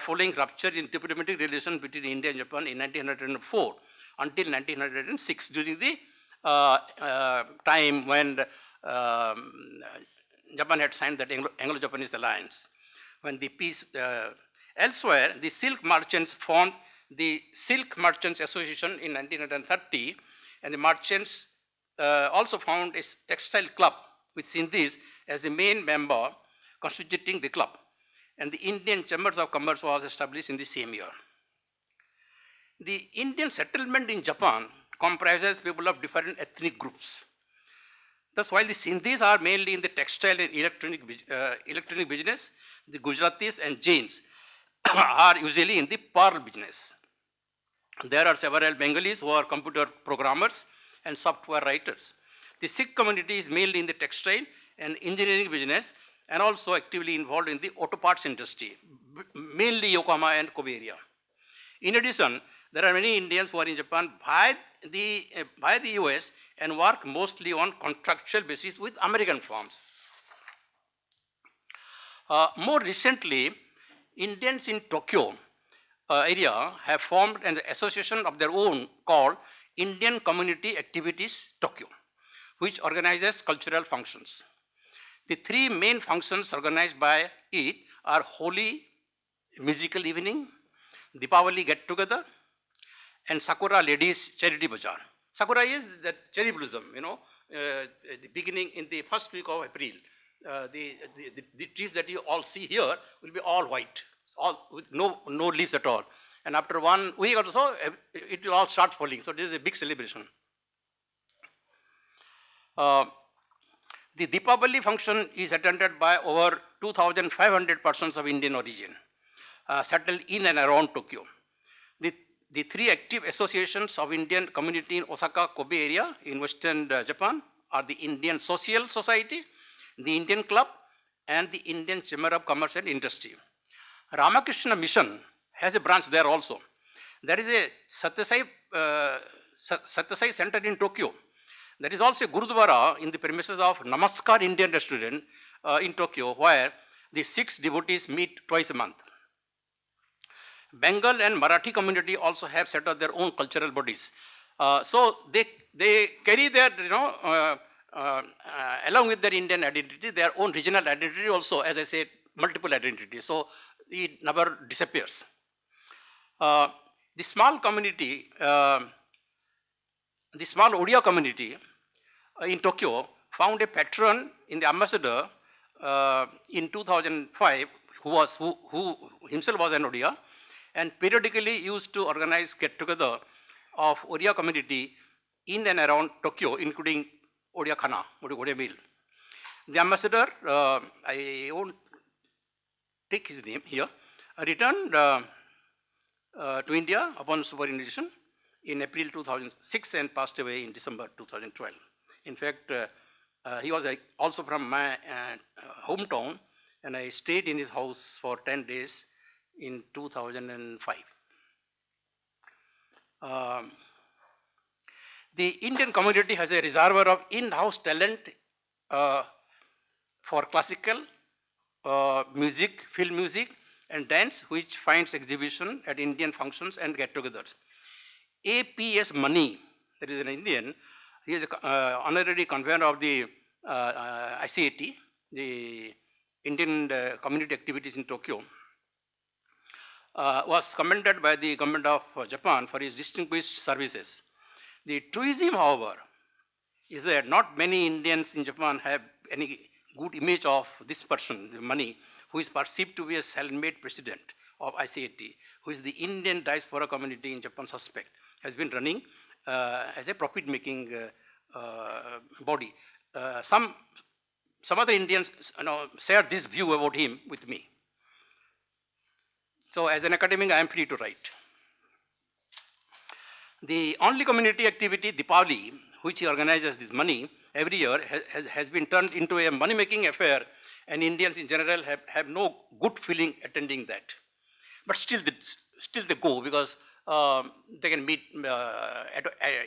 following rupture in diplomatic relations between India and Japan in 1904 until 1906, during the time when Japan had signed that Anglo-Japanese alliance. When the peace elsewhere, the silk merchants formed the Silk Merchants Association in 1930, and the merchants also found a textile club with Sindhis as the main member constituting the club. And the Indian Chambers of Commerce was established in the same year. The Indian settlement in Japan comprises people of different ethnic groups. Thus, while the Sindhis are mainly in the textile and electronic business, the Gujaratis and Jains are usually in the pearl business. There are several Bengalis who are computer programmers and software writers. The Sikh community is mainly in the textile and engineering business and also actively involved in the auto parts industry, mainly Yokohama and Kobe area. In addition, there are many Indians who are in Japan by the US and work mostly on contractual basis with American firms. More recently, Indians in Tokyo area have formed an association of their own called Indian Community Activities Tokyo, which organizes cultural functions. The three main functions organized by it are Holi musical evening, Deepavali get together, and Sakura Ladies Charity Bazaar. Sakura is the cherry blossom, the beginning in the first week of April. The trees that you all see here will be all white, all with no leaves at all. And after 1 week or so, it will all start falling. So this is a big celebration. The Deepavali function is attended by over 2,500 persons of Indian origin, settled in and around Tokyo. The three active associations of Indian community in Osaka, Kobe area in Western Japan are the Indian Social Society, the Indian Club, and the Indian Chamber of Commerce and Industry. Ramakrishna Mission has a branch there also. There is a Satyasai Center in Tokyo. There is also a Gurudwara in the premises of Namaskar Indian Restaurant in Tokyo, where the 6 devotees meet twice a month. Bengal and Marathi community also have set up their own cultural bodies. So they carry their, along with their Indian identity, their own regional identity also, as I said, multiple identities. So it never disappears. The small community, the small Odia community in Tokyo found a patron in the ambassador in 2005 who himself was an Odia, and periodically used to organize get-together of Odia community in and around Tokyo, including Odia Khana, Odia meal. The ambassador, I won't take his name here, returned to India upon superannuation in April 2006 and passed away in December 2012. In fact, he was also from my hometown, and I stayed in his house for 10 days in 2005. The Indian community has a reservoir of in-house talent for classical, music, film music, and dance, which finds exhibition at Indian functions and get-togethers. APS Mani, that is an Indian, he is the honorary convener of the ICAT, the Indian Community Activities in Tokyo, was commended by the government of Japan for his distinguished services. The truism, however, is that not many Indians in Japan have any good image of this person, Mani, who is perceived to be a self-made president of ICAT, who is the Indian diaspora community in Japan suspect, has been running as a profit-making body. Some other Indians shared this view about him with me. So as an academic, I am free to write. The only community activity, Deepavali, which he organizes this money every year, has been turned into a money-making affair, and Indians in general have no good feeling attending that. But still they go, because they can meet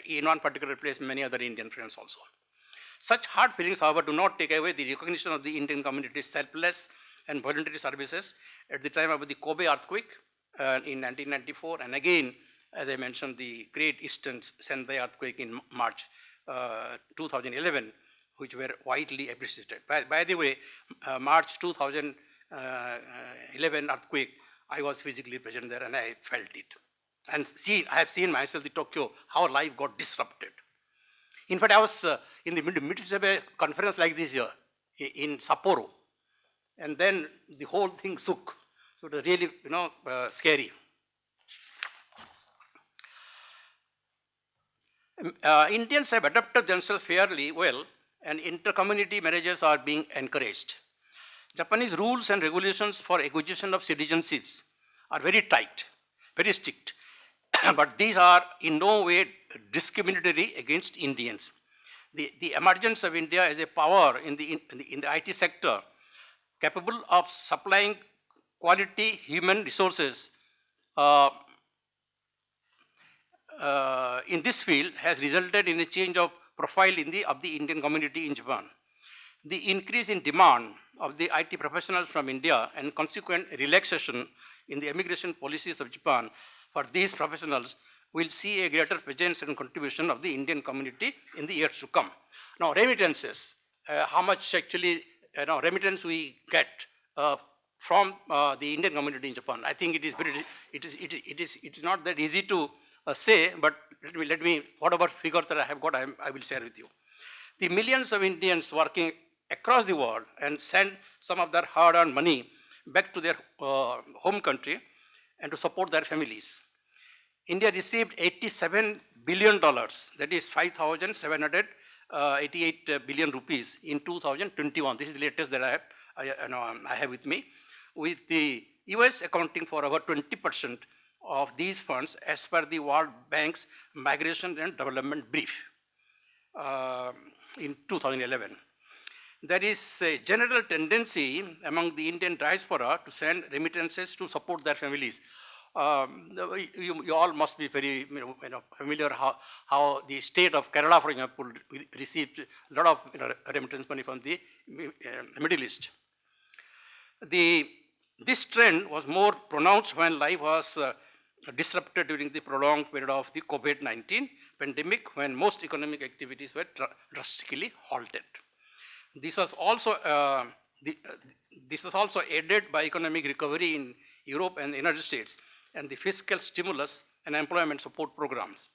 in one particular place many other Indian friends also. Such hard feelings, however, do not take away the recognition of the Indian community's selfless and voluntary services at the time of the Kobe earthquake in 1994, and again, as I mentioned, the Great Eastern Sendai earthquake in March 2011, which were widely appreciated. By the way, March 2011 earthquake, I was physically present there and I felt it. And I have seen myself in Tokyo, how life got disrupted. In fact, I was in the midst of a conference like this here in Sapporo, and then the whole thing shook. So it was really, scary. Indians have adapted themselves fairly well, and inter-community marriages are being encouraged. Japanese rules and regulations for acquisition of citizenships are very tight, very strict, but these are in no way discriminatory against Indians. The emergence of India as a power in the IT sector, capable of supplying quality human resources in this field, has resulted in a change of profile of the Indian community in Japan. The increase in demand of the IT professionals from India and consequent relaxation in the immigration policies of Japan for these professionals will see a greater presence and contribution of the Indian community in the years to come. Now, remittances, how much actually remittance we get from the Indian community in Japan. I think it is not that easy to say, but let me, whatever figures that I have got, I will share with you. The millions of Indians working across the world and send some of their hard-earned money back to their home country and to support their families. India received $87 billion, that is 5,788 billion rupees in 2021. This is the latest that I have with me, with the US accounting for over 20% of these funds as per the World Bank's Migration and Development Brief in 2011. There is a general tendency among the Indian diaspora to send remittances to support their families. You all must be very familiar how the state of Kerala, for example, received a lot of remittance money from the Middle East. The This trend was more pronounced when life was disrupted during the prolonged period of the COVID-19 pandemic, when most economic activities were drastically halted. This was also aided by economic recovery in Europe and the United States and the fiscal stimulus and employment support programs.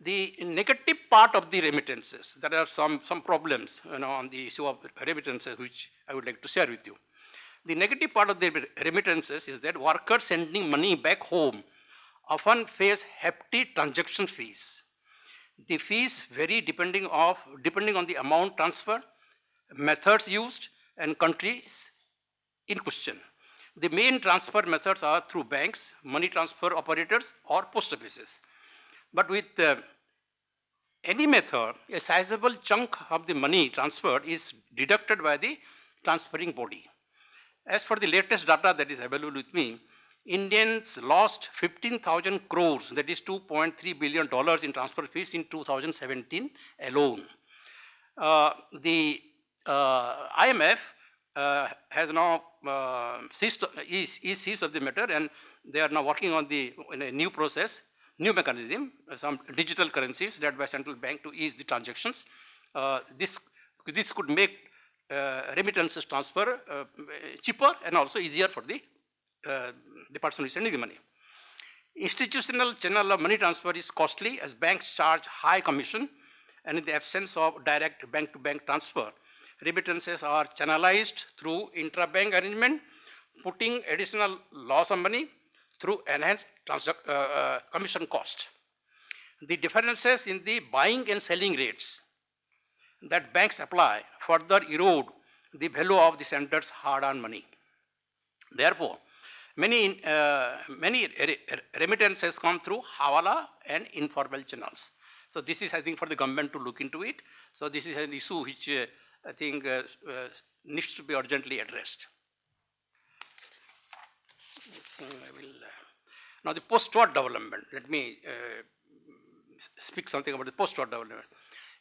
The negative part of the remittances, there are some problems on the issue of remittances which I would like to share with you. The negative part of the remittances is that workers sending money back home often face hefty transaction fees. The fees vary depending on the amount transferred, methods used, and countries in question. The main transfer methods are through banks, money transfer operators, or post offices. But with any method, a sizable chunk of the money transferred is deducted by the transferring body. As for the latest data that is available with me, Indians lost 15,000 crores, that is $2.3 billion in transfer fees in 2017 alone. The IMF has now seized of the matter, and they are now working on a new process, new mechanism, some digital currencies led by central bank to ease the transactions. This could make remittances transfer cheaper and also easier for the person who is sending the money. Institutional channel of money transfer is costly as banks charge high commission, and in the absence of direct bank-to-bank transfer, remittances are channelized through intra-bank arrangement, putting additional loss of money through enhanced commission cost. The differences in the buying and selling rates that banks apply further erode the value of the sender's hard-earned money. Therefore, many remittances come through hawala and informal channels. So this is, I think, for the government to look into it. So this is an issue which I think needs to be urgently addressed. Now the post-war development. Let me speak something about the post-war development.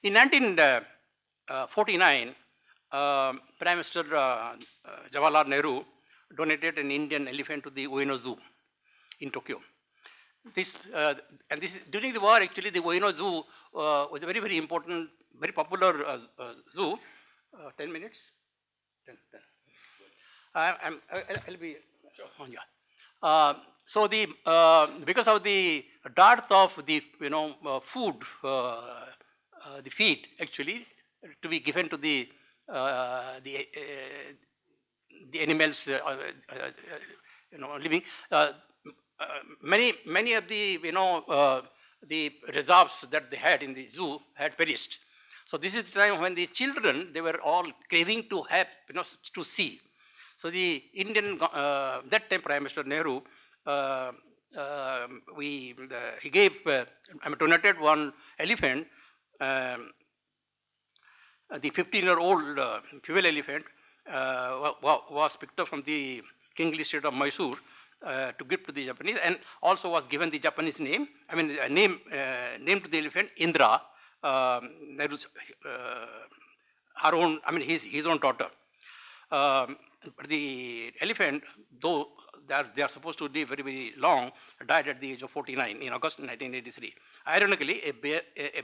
In 1949, Prime Minister Jawaharlal Nehru donated an Indian elephant to the Ueno Zoo in Tokyo. During the war, actually, the Ueno Zoo was a very, very important, very popular zoo. 10 minutes? 10. I'll be on, yeah. So because of the dearth of the food, the feed actually to be given to the animals living, many of the the reserves that they had in the zoo had perished. So this is the time when the children, they were all craving to have to see. So the Indian that time Prime Minister Nehru, he gave donated one elephant, the 15-year-old female elephant was picked up from the kingly state of Mysore to give to the Japanese, and also was given the Japanese name. I mean, name to the elephant Indra, Nehru's her own. I mean, his own daughter. But the elephant, though they are supposed to live very, very long, died at the age of 49 in August 1983. Ironically,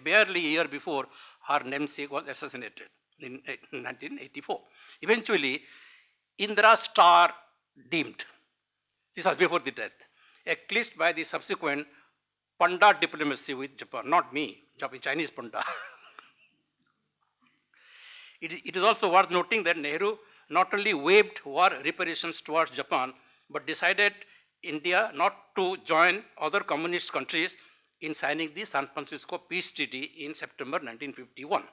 barely a year before, her namesake was assassinated in 1984. Eventually, Indra's star dimmed. This was before the death, eclipsed by the subsequent Panda diplomacy with Japan, not me, Chinese Panda. It is also worth noting that Nehru not only waived war reparations towards Japan, but decided India not to join other communist countries in signing the San Francisco Peace Treaty in September 1951.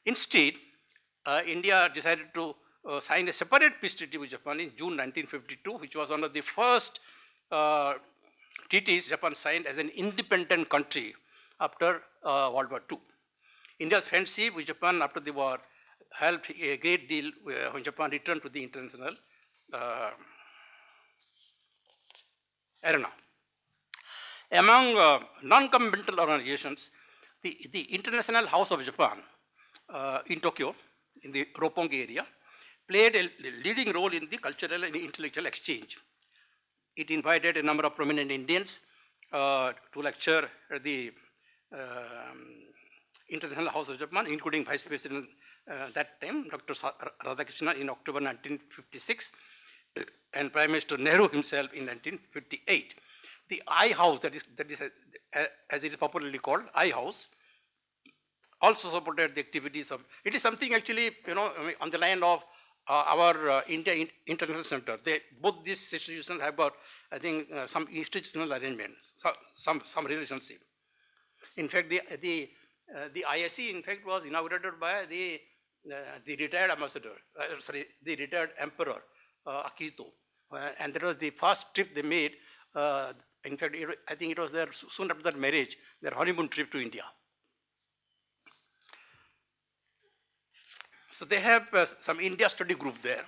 Instead, India decided to sign a separate peace treaty with Japan in June 1952, which was one of the first treaties Japan signed as an independent country after World War II. India's friendship with Japan after the war helped a great deal when Japan returned to the international arena. Among non-governmental organizations, the International House of Japan in Tokyo, in the Roppongi area, played a leading role in the cultural and intellectual exchange. It invited a number of prominent Indians to lecture at the International House of Japan, including Vice President that time, Dr. Radhakrishnan in October 1956, and Prime Minister Nehru himself in 1958. The I House, that is as it is popularly called, I House, also supported the activities of, it is something actually, on the line of our India International Center. Both these institutions have got, I think, some institutional arrangement, some relationship. In fact, the ISE, in fact, was inaugurated by the retired ambassador, the retired emperor, Akito. And that was the first trip they made. In fact, I think it was their, soon after that marriage, their honeymoon trip to India. So they have some India study group there,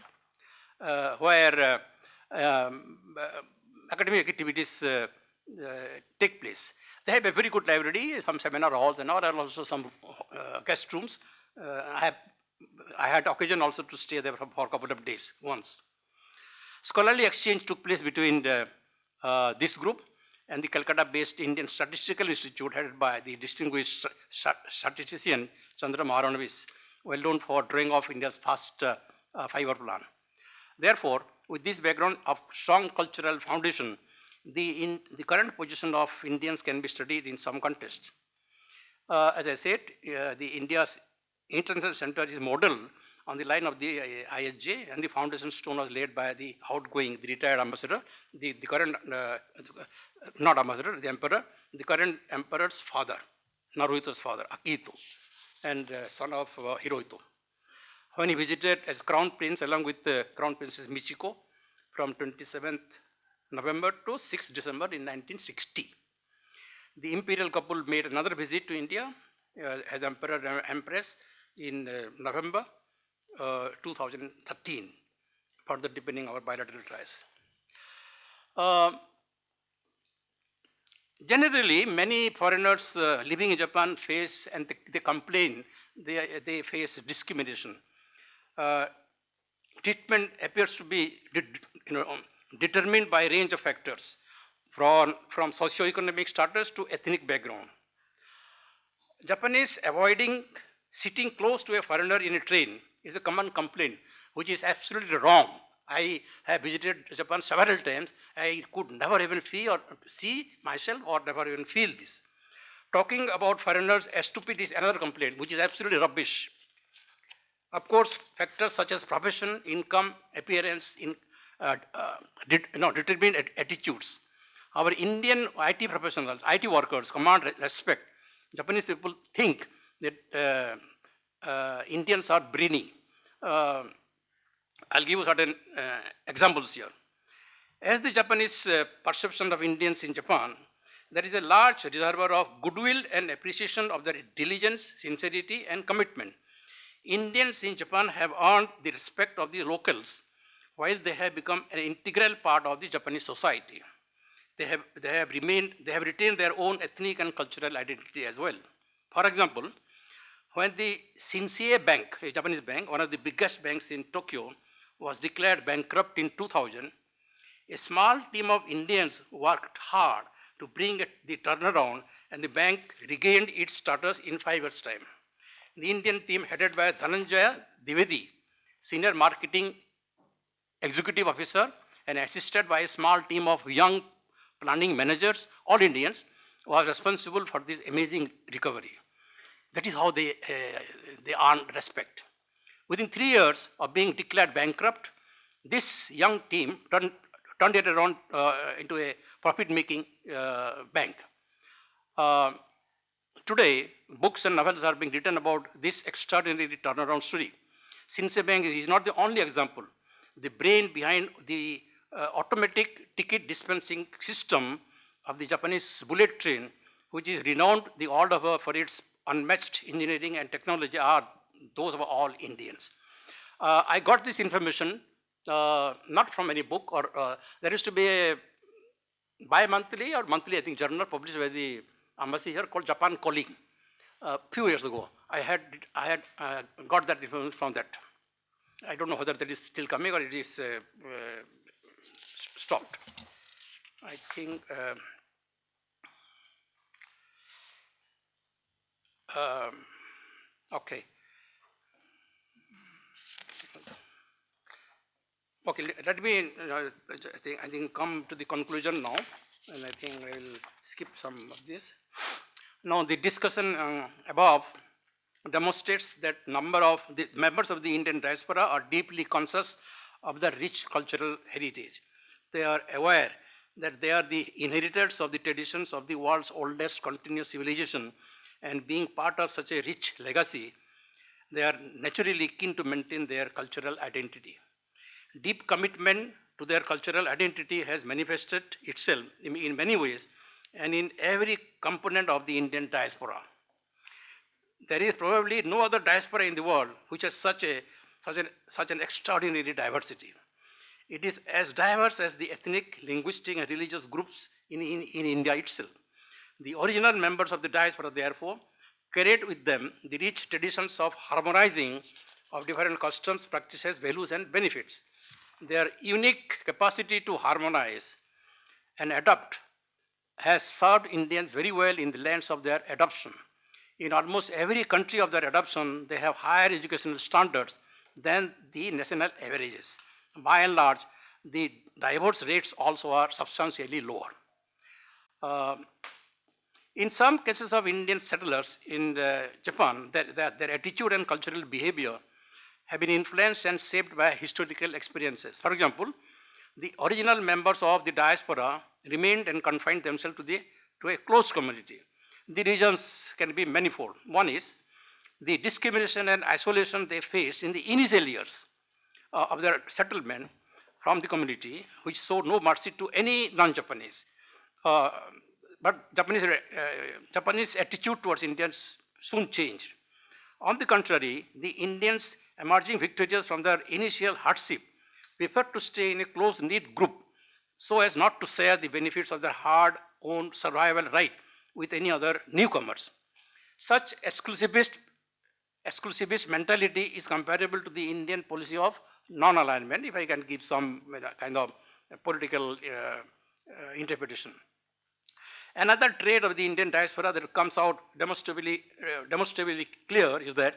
where academic activities take place. They have a very good library, some seminar halls and all, and also some guest rooms. I had occasion also to stay there for a couple of days once. Scholarly exchange took place between this group and the Calcutta-based Indian Statistical Institute, headed by the distinguished statistician Chandra Mahalanobis, well known for drawing of India's first 5-year plan. Therefore, with this background of strong cultural foundation, the current position of Indians can be studied in some context. As I said, the India's International Center is modeled on the line of the ISJ, and the foundation stone was laid by the outgoing, the retired ambassador, the current, not ambassador, the emperor, the current emperor's father, Naruhito's father, Akito, and son of Hirohito. When he visited as crown prince along with Crown Princess Michiko from 27th November to 6th December in 1960. The imperial couple made another visit to India as emperor and empress in November 2013, further deepening our bilateral ties. Generally, many foreigners living in Japan face, and they complain, they face discrimination. Treatment appears to be determined by a range of factors, from socio-economic status to ethnic background. Japanese avoiding sitting close to a foreigner in a train is a common complaint, which is absolutely wrong. I have visited Japan several times. I could never even see myself or never even feel this. Talking about foreigners as stupid is another complaint, which is absolutely rubbish. Of course, factors such as profession, income, appearance, determine attitudes. Our Indian IT professionals, IT workers command respect. Japanese people think that Indians are brainy. I'll give you certain examples here. As the Japanese perception of Indians in Japan, there is a large reservoir of goodwill and appreciation of their diligence, sincerity, and commitment. Indians in Japan have earned the respect of the locals, while they have become an integral part of the Japanese society. They have retained their own ethnic and cultural identity as well. For example, when the Shinsei Bank, a Japanese bank, one of the biggest banks in Tokyo, was declared bankrupt in 2000, a small team of Indians worked hard to bring the turnaround, and the bank regained its status in 5 years' time. The Indian team, headed by Dhananjaya Dwivedi, senior marketing executive officer, and assisted by a small team of young planning managers, all Indians, was responsible for this amazing recovery. That is how they earned respect. Within 3 years of being declared bankrupt, this young team turned it around into a profit-making bank. Today, books and novels are being written about this extraordinary turnaround story. Shinsei Bank is not the only example. The brain behind the automatic ticket dispensing system of the Japanese bullet train, which is renowned the world over for its unmatched engineering and technology, are those of all Indians. I got this information not from any book, or there used to be a bi-monthly or monthly, I think, journal published by the embassy here called Japan Calling. few years ago. I had got that information from that. I don't know whether that is still coming or it is stopped. I think okay. Okay, let me I think come to the conclusion now, and I think I will skip some of this. Now the discussion above demonstrates that number of the members of the Indian diaspora are deeply conscious of the rich cultural heritage. They are aware that they are the inheritors of the traditions of the world's oldest continuous civilization, and being part of such a rich legacy, they are naturally keen to maintain their cultural identity. Deep commitment to their cultural identity has manifested itself in many ways and in every component of the Indian diaspora. There is probably no other diaspora in the world which has such an extraordinary diversity. It is as diverse as the ethnic, linguistic, and religious groups in India itself. The original members of the diaspora, therefore, carried with them the rich traditions of harmonizing of different customs, practices, values, and benefits. Their unique capacity to harmonize and adapt has served Indians very well in the lands of their adoption. In almost every country of their adoption, they have higher educational standards than the national averages. By and large, the divorce rates also are substantially lower. In some cases of Indian settlers in Japan, their attitude and cultural behavior have been influenced and shaped by historical experiences. For example, the original members of the diaspora remained and confined themselves to a close community. The reasons can be manifold. One is the discrimination and isolation they faced in the initial years of their settlement from the community, which showed no mercy to any non-Japanese. But Japanese attitude towards Indians soon changed. On the contrary, the Indians emerging victorious from their initial hardship preferred to stay in a close-knit group so as not to share the benefits of their hard-earned survival right with any other newcomers. Such exclusivist mentality is comparable to the Indian policy of non-alignment, if I can give some kind of political interpretation. Another trait of the Indian diaspora that comes out demonstrably clear is that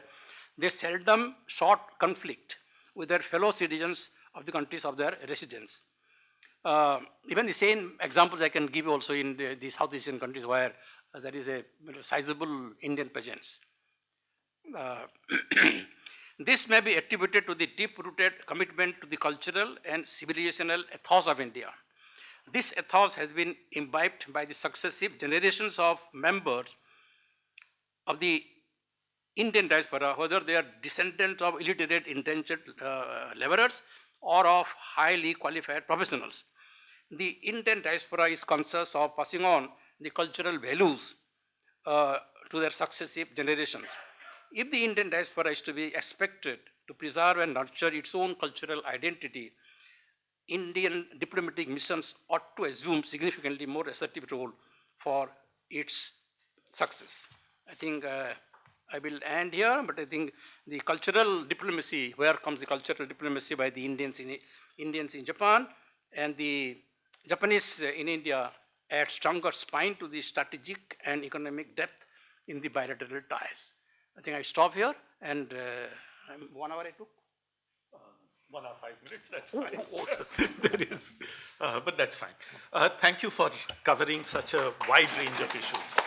they seldom sought conflict with their fellow citizens of the countries of their residence. Even the same examples I can give also in the South Asian countries where there is a sizable Indian presence. This may be attributed to the deep-rooted commitment to the cultural and civilizational ethos of India. This ethos has been imbibed by the successive generations of members of the Indian diaspora, whether they are descendants of illiterate indentured laborers or of highly qualified professionals. The Indian diaspora is conscious of passing on the cultural values to their successive generations. If the Indian diaspora is to be expected to preserve and nurture its own cultural identity, Indian diplomatic missions ought to assume significantly more assertive role for its success. I think I will end here, but I think the cultural diplomacy, where comes the cultural diplomacy by the Indians in Japan, and the Japanese in India add stronger spine to the strategic and economic depth in the bilateral ties. I think I stop here, and 1 hour I took.
1 hour, 5 minutes, that's fine. There is, but that's fine. Thank you for covering such a wide range of issues.